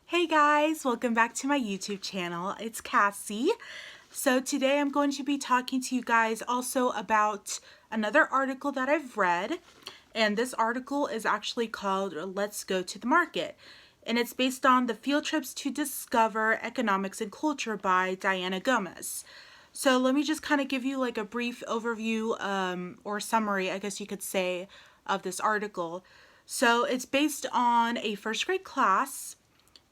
Hey guys, welcome back to my YouTube channel. It's Cassie. So today I'm going to be talking to you guys also about another article that I've read. And this article is actually called Let's Go to the Market. And it's based on the Field Trips to Discover Economics and Culture by Diana Gomez. So let me just kind of give you like a brief overview or summary, I guess you could say, of this article. So it's based on a first grade class,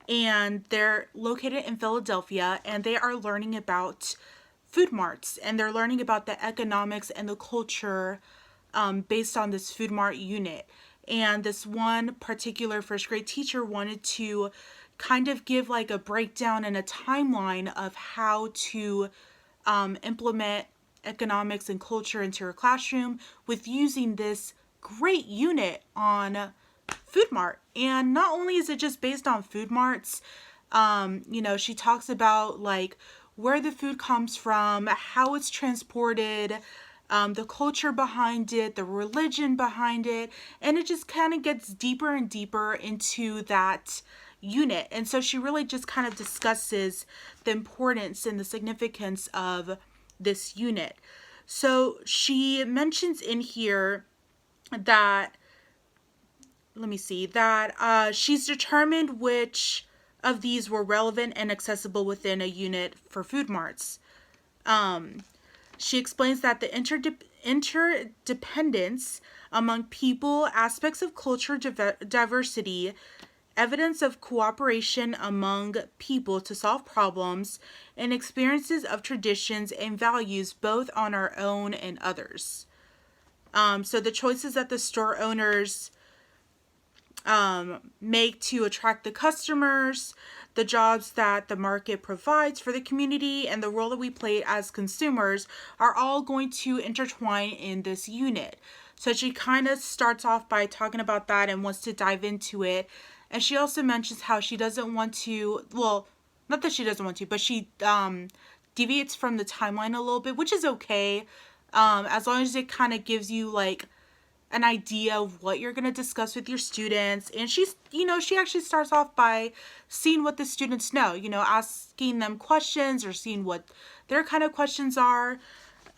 and they're located in Philadelphia, and they are learning about food marts, and they're learning about the economics and the culture based on this food mart unit. And this one particular first grade teacher wanted to kind of give like a breakdown and a timeline of how to implement economics and culture into her classroom with using this great unit on Food Mart. And not only is it just based on food marts, she talks about like where the food comes from, how it's transported, the culture behind it, the religion behind it, and it just kind of gets deeper and deeper into that unit. And so she really just kind of discusses the importance and the significance of this unit. So she mentions in here that she's determined which of these were relevant and accessible within a unit for food marts. She explains that the interdependence among people, aspects of culture diversity, evidence of cooperation among people to solve problems, and experiences of traditions and values both on our own and others. So the choices that the store owners make to attract the customers, the jobs that the market provides for the community, and the role that we play as consumers are all going to intertwine in this unit. So she kind of starts off by talking about that and wants to dive into it. And she also mentions how she doesn't want to, well, not that she doesn't want to, but she deviates from the timeline a little bit, which is okay, as long as it kind of gives you like an idea of what you're going to discuss with your students. And she actually starts off by seeing what the students know, asking them questions or seeing what their kind of questions are,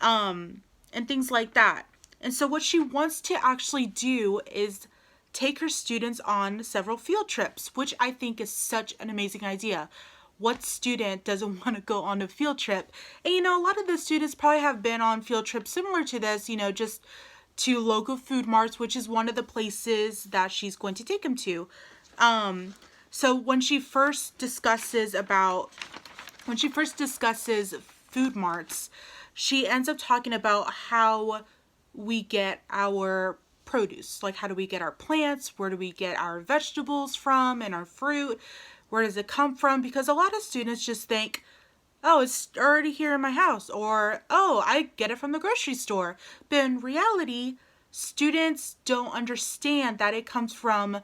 and things like that. And so what she wants to actually do is take her students on several field trips, which I think is such an amazing idea. What student doesn't want to go on a field trip? And a lot of the students probably have been on field trips similar to this, just to local food marts, which is one of the places that she's going to take them to. So when she first discusses food marts, she ends up talking about how we get our produce. Like, how do we get our plants? Where do we get our vegetables from and our fruit? Where does it come from? Because a lot of students just think, oh, it's already here in my house, or, oh, I get it from the grocery store. But in reality, students don't understand that it comes from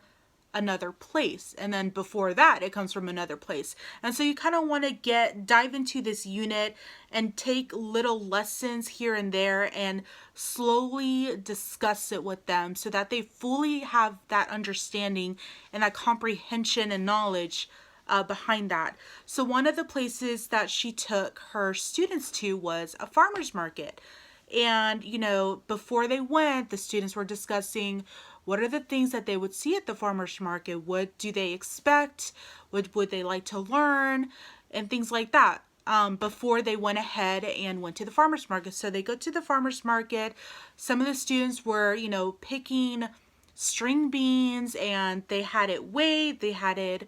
another place, and then before that it comes from another place. And so you kind of want to dive into this unit and take little lessons here and there and slowly discuss it with them so that they fully have that understanding and that comprehension and knowledge behind that. So one of the places that she took her students to was a farmer's market. And, before they went, the students were discussing what are the things that they would see at the farmer's market? What do they expect? What would they like to learn? And things like that. Before they went ahead and went to the farmer's market. So they go to the farmer's market. Some of the students were, picking string beans, and they had it weighed. They had it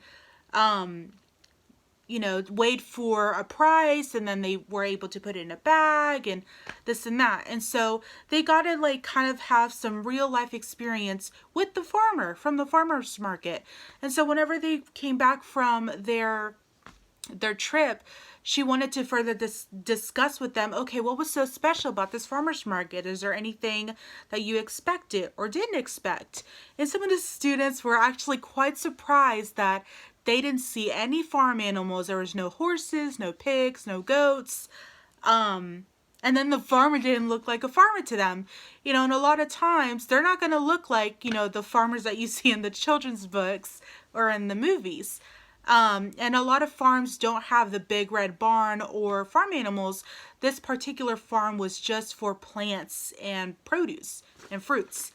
weighed for a price, and then they were able to put it in a bag and this and that. And so they got to like kind of have some real life experience with the farmer from the farmer's market. And so whenever they came back from their trip, she wanted to further discuss with them, okay, what was so special about this farmer's market? Is there anything that you expected or didn't expect? And some of the students were actually quite surprised that they didn't see any farm animals. There was no horses, no pigs, no goats. And then the farmer didn't look like a farmer to them. And a lot of times they're not going to look like, the farmers that you see in the children's books or in the movies. And a lot of farms don't have the big red barn or farm animals. This particular farm was just for plants and produce and fruits.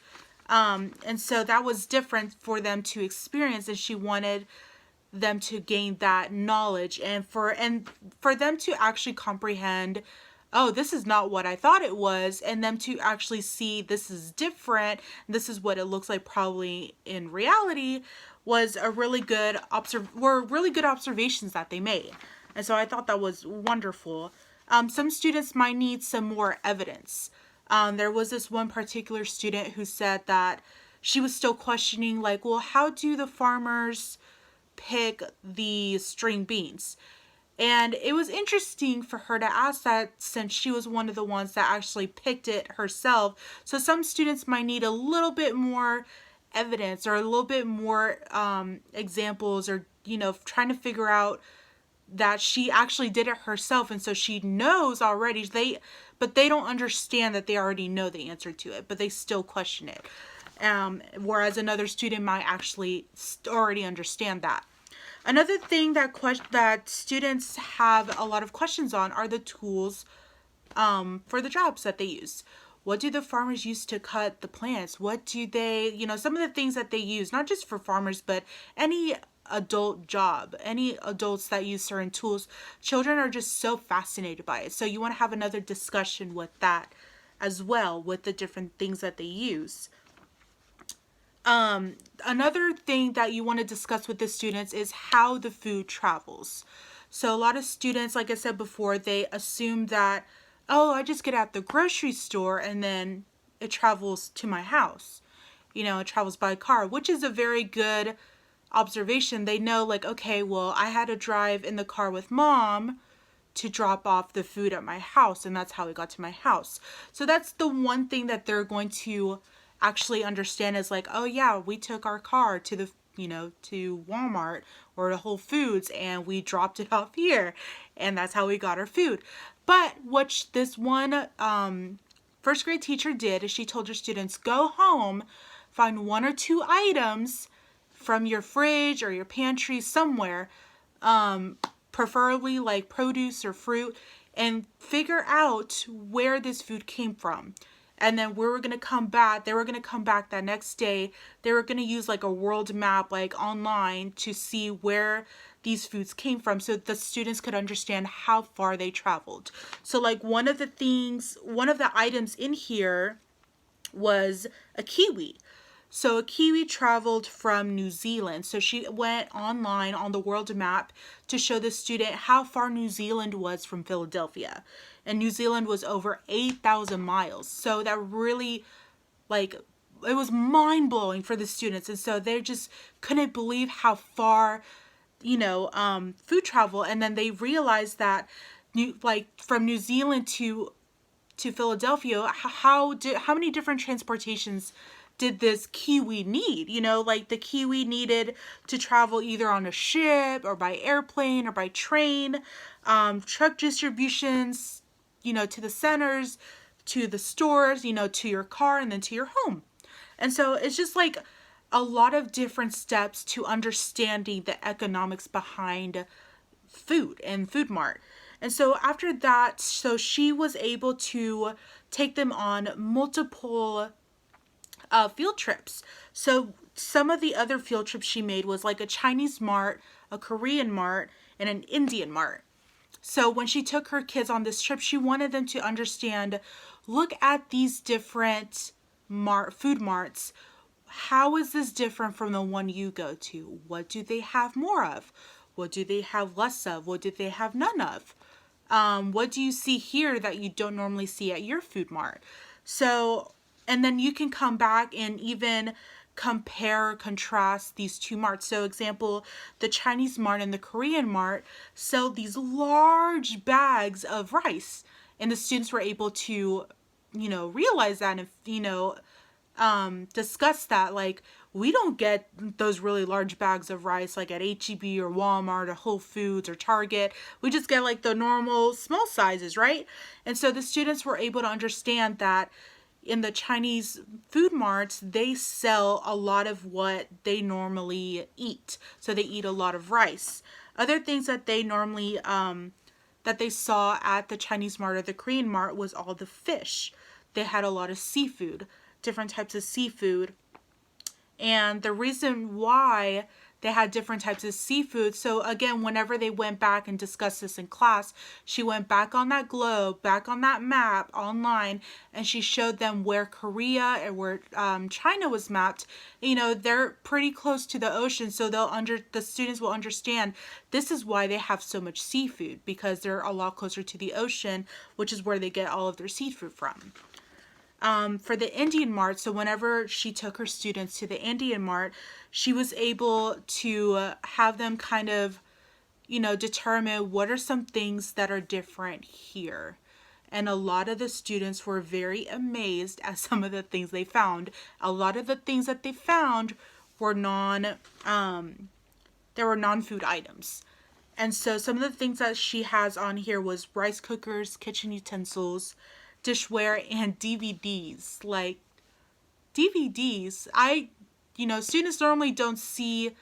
And so that was different for them to experience, and she wanted them to gain that knowledge and for them to actually comprehend, oh, this is not what I thought it was, and them to actually see this is different, this is what it looks like probably in reality, was a really good really good observations that they made. And so I thought that was wonderful. Some students might need some more evidence. There was this one particular student who said that she was still questioning, like, well, how do the farmers pick the string beans? And it was interesting for her to ask that, since she was one of the ones that actually picked it herself. So some students might need a little bit more evidence or a little bit more examples, or, trying to figure out that she actually did it herself, and so she knows already. But they don't understand that they already know the answer to it, but they still question it. Whereas another student might actually already understand that. Another thing that students have a lot of questions on are the tools for the jobs that they use. What do the farmers use to cut the plants? What do they, some of the things that they use, not just for farmers, but any adult job, any adults that use certain tools. Children are just so fascinated by it. So you want to have another discussion with that as well, with the different things that they use. Another thing that you want to discuss with the students is how the food travels. So a lot of students, like I said before, they assume that, oh, I just get at the grocery store and then it travels to my house. It travels by car, which is a very good observation. They know, like, okay, well, I had to drive in the car with mom to drop off the food at my house, and that's how it got to my house. So that's the one thing that they're going to actually understand, is like, oh yeah, we took our car to the to Walmart or to Whole Foods and we dropped it off here, and that's how we got our food. But what this one first grade teacher did is she told her students, go home, find one or two items from your fridge or your pantry somewhere, preferably like produce or fruit, and figure out where this food came from. And then they were going to come back that next day. They were going to use like a world map, like online, to see where these foods came from, so the students could understand how far they traveled. So like one of the items in here was a kiwi. So a kiwi traveled from New Zealand. So she went online on the world map to show the student how far New Zealand was from Philadelphia. And New Zealand was over 8,000 miles. So that really, like, it was mind-blowing for the students. And so they just couldn't believe how far, food travel. And then they realized that, from New Zealand to Philadelphia, how many different transportations did this kiwi need? Like the kiwi needed to travel either on a ship or by airplane or by train, truck distributions, to the centers, to the stores, to your car, and then to your home. And so it's just like a lot of different steps to understanding the economics behind food and Food Mart. And so after that, so she was able to take them on multiple field trips. So some of the other field trips she made was like a Chinese mart, a Korean mart, and an Indian mart. So when she took her kids on this trip, she wanted them to understand, look at these different food marts. How is this different from the one you go to? What do they have more of? What do they have less of? What do they have none of? What do you see here that you don't normally see at your food mart? So, and then you can come back and even compare or contrast these two marts. So example, the Chinese mart and the Korean mart sell these large bags of rice. And the students were able to, realize that and, discuss that. Like, we don't get those really large bags of rice like at H-E-B or Walmart or Whole Foods or Target. We just get like the normal small sizes, right? And so the students were able to understand that in the Chinese food marts, they sell a lot of what they normally eat. So they eat a lot of rice. Other things that they normally, that they saw at the Chinese mart or the Korean mart was all the fish. They had a lot of seafood, different types of seafood. And the reason why they had different types of seafood. So again, whenever they went back and discussed this in class, she went back on that globe, back on that map online, and she showed them where Korea and where China was mapped. You know, they're pretty close to the ocean, so the students will understand this is why they have so much seafood, because they're a lot closer to the ocean, which is where they get all of their seafood from. For the Indian mart, so whenever she took her students to the Indian mart, she was able to have them kind of, you know, determine what are some things that are different here. And a lot of the students were very amazed at some of the things they found. A lot of the things that they found were non-food items. And so some of the things that she has on here was rice cookers, kitchen utensils, dishware, and DVDs. Like, DVDs, students normally don't see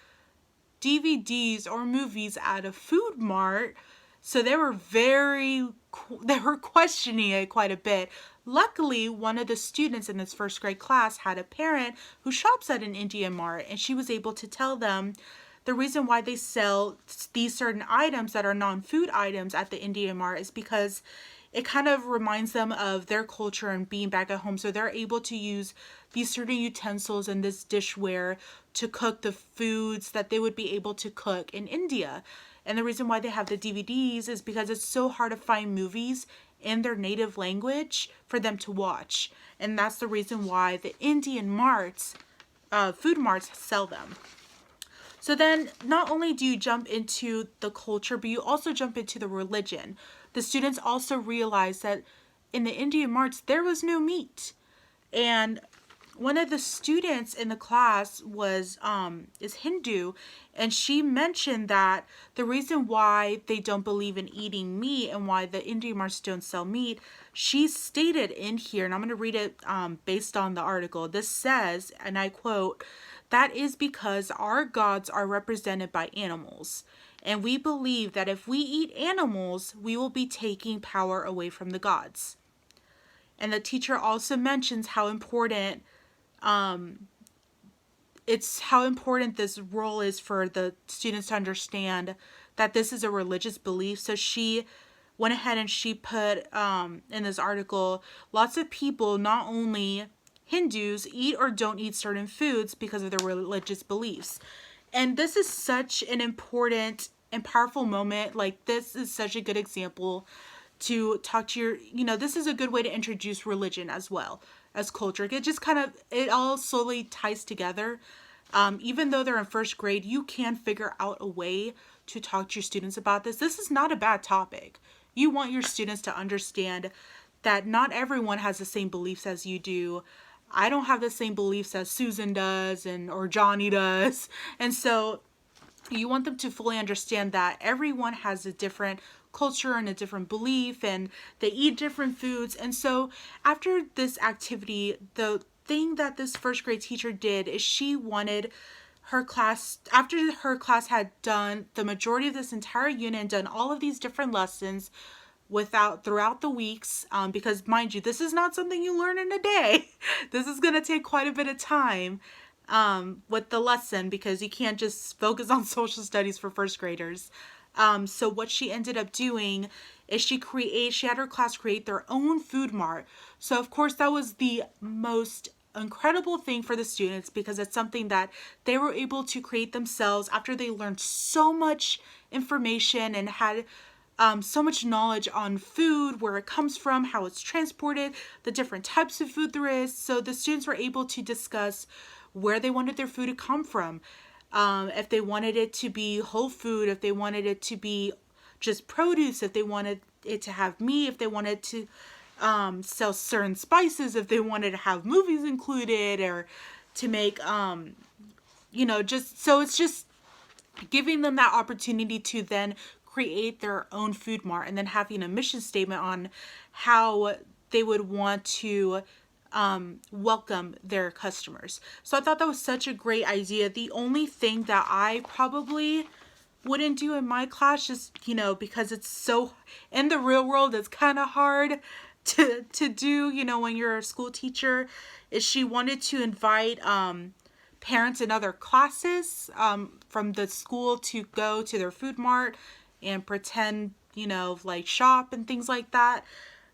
DVDs or movies at a food mart, so they were questioning it quite a bit. Luckily, one of the students in this first grade class had a parent who shops at an Indian mart, and she was able to tell them the reason why they sell these certain items that are non-food items at the Indian mart is because it kind of reminds them of their culture and being back at home. So they're able to use these certain utensils and this dishware to cook the foods that they would be able to cook in India. And the reason why they have the DVDs is because it's so hard to find movies in their native language for them to watch. And that's the reason why the Indian marts, food marts, sell them. So then not only do you jump into the culture, but you also jump into the religion. The students also realized that in the Indian marts, there was no meat. And one of the students in the class is Hindu, and she mentioned that the reason why they don't believe in eating meat and why the Indian marts don't sell meat, she stated in here, and I'm going to read it based on the article. This says, and I quote, "That is because our gods are represented by animals. And we believe that if we eat animals, we will be taking power away from the gods." And the teacher also mentions how important this role is for the students to understand that this is a religious belief. So she went ahead and she put in this article, lots of people, not only Hindus, eat or don't eat certain foods because of their religious beliefs. And this is such an important and powerful moment. Like, this is such a good example to talk to this is a good way to introduce religion as well as culture. It just it all slowly ties together. Even though they're in first grade, you can figure out a way to talk to your students about this. This is not a bad topic. You want your students to understand that not everyone has the same beliefs as you do. I don't have the same beliefs as Susan does or Johnny does. And so you want them to fully understand that everyone has a different culture and a different belief, and they eat different foods. And so after this activity, the thing that this first grade teacher did is she wanted her class, after her class had done the majority of this entire unit and done all of these different lessons throughout the weeks, because mind you, this is not something you learn in a day. This is going to take quite a bit of time with the lesson, because you can't just focus on social studies for first graders. So what she ended up doing is she had her class create their own food mart. So of course that was the most incredible thing for the students, because it's something that they were able to create themselves after they learned so much information and had so much knowledge on food, where it comes from, how it's transported, the different types of food there is. So the students were able to discuss where they wanted their food to come from. If they wanted it to be whole food, if they wanted it to be just produce, if they wanted it to have meat, if they wanted to sell certain spices, if they wanted to have movies included, or to make, so it's just giving them that opportunity to then create their own food mart, and then having a mission statement on how they would want to welcome their customers. So I thought that was such a great idea. The only thing that I probably wouldn't do in my class, just, you know, because it's so, in the real world, it's kind of hard to do, you know, when you're a school teacher, is she wanted to invite parents in other classes from the school to go to their food mart and pretend, you know, like shop and things like that.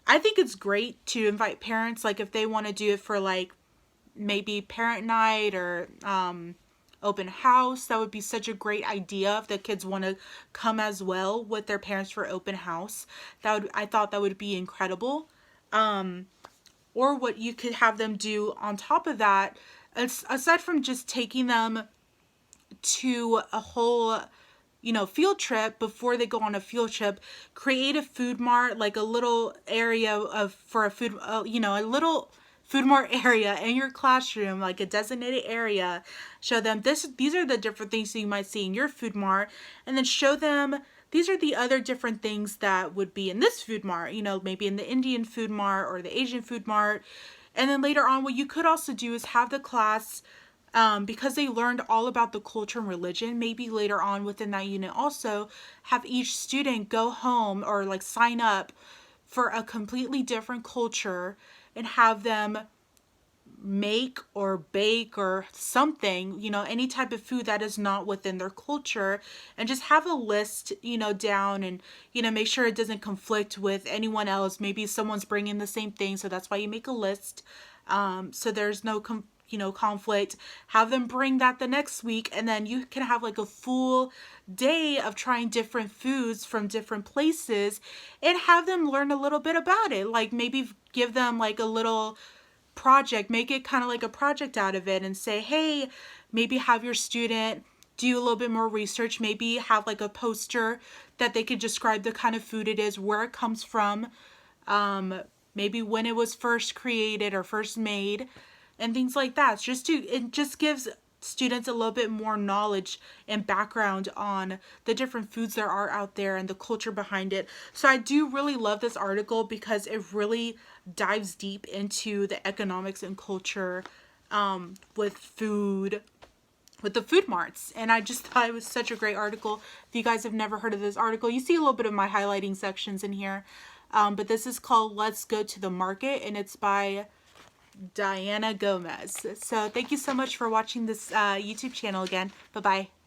I think it's great to invite parents, like if they want to do it for like maybe parent night or open house. That would be such a great idea if the kids want to come as well with their parents for open house. I thought that would be incredible. Or what you could have them do on top of that, aside from just taking them to a whole, you know, field trip, before they go on a field trip, create a food mart, like a little area for a food, you know, a little food mart area in your classroom, like a designated area. Show them these are the different things that you might see in your food mart, and then show them these are the other different things that would be in this food mart, you know, maybe in the Indian food mart or the Asian food mart. And then later on, what you could also do is have the class, because they learned all about the culture and religion, maybe later on within that unit also have each student go home or like sign up for a completely different culture and have them make or bake or something, you know, any type of food that is not within their culture, and just have a list, you know, down, and, you know, make sure it doesn't conflict with anyone else. Maybe someone's bringing the same thing, so that's why you make a list, so there's no conflict. Have them bring that the next week, and then you can have like a full day of trying different foods from different places and have them learn a little bit about it. Like maybe give them like a little project, make it kind of like a project out of it, and say, hey, maybe have your student do a little bit more research, maybe have like a poster that they could describe the kind of food it is, where it comes from, maybe when it was first created or first made, and things like that. It just gives students a little bit more knowledge and background on the different foods there are out there and the culture behind it. So I do really love this article because it really dives deep into the economics and culture with food, with the food marts. And I just thought it was such a great article. If you guys have never heard of this article, you see a little bit of my highlighting sections in here. But this is called Let's Go to the Market, and it's by Diana Gomez. So thank you so much for watching this YouTube channel again. Bye-bye.